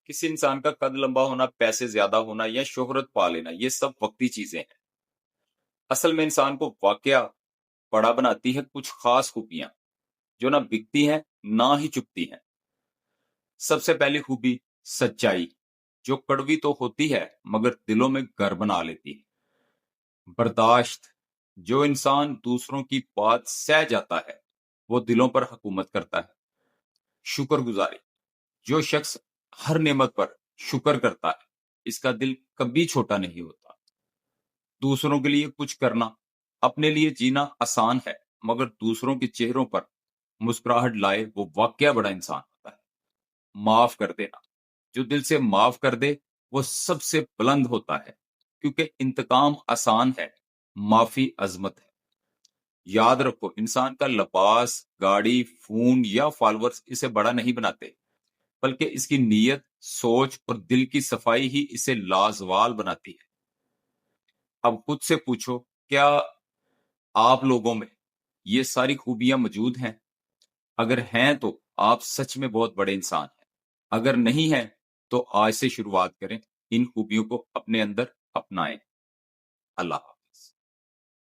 کسی انسان کا قد لمبا ہونا، پیسے زیادہ ہونا یا شہرت پا لینا، یہ سب وقتی چیزیں ہیں۔ اصل میں انسان کو واقعہ بڑا بناتی ہے کچھ خاص خوبیاں جو نہ بکتی ہیں نہ ہی چپتی ہیں۔ سب سے پہلی خوبی سچائی، جو کڑوی تو ہوتی ہے مگر دلوں میں گھر بنا لیتی ہے۔ برداشت، جو انسان دوسروں کی بات سہ جاتا ہے وہ دلوں پر حکومت کرتا ہے۔ شکر گزاری، جو شخص ہر نعمت پر شکر کرتا ہے اس کا دل کبھی چھوٹا نہیں ہوتا۔ دوسروں کے لیے کچھ کرنا، اپنے لیے جینا آسان ہے مگر دوسروں کے چہروں پر مسکراہٹ لائے وہ واقعہ بڑا انسان ہوتا ہے۔ معاف کر دینا، جو دل سے معاف کر دے وہ سب سے بلند ہوتا ہے، کیونکہ انتقام آسان ہے، معافی عظمت ہے۔ یاد رکھو، انسان کا لباس، گاڑی، فون یا فالورز اسے بڑا نہیں بناتے، بلکہ اس کی نیت، سوچ اور دل کی صفائی ہی اسے لازوال بناتی ہے۔ اب خود سے پوچھو، کیا آپ لوگوں میں یہ ساری خوبیاں موجود ہیں؟ اگر ہیں تو آپ سچ میں بہت بڑے انسان ہیں۔ اگر نہیں ہیں تو آج سے شروعات کریں، ان خوبیوں کو اپنے اندر اپنائیں۔ اللہ حافظ۔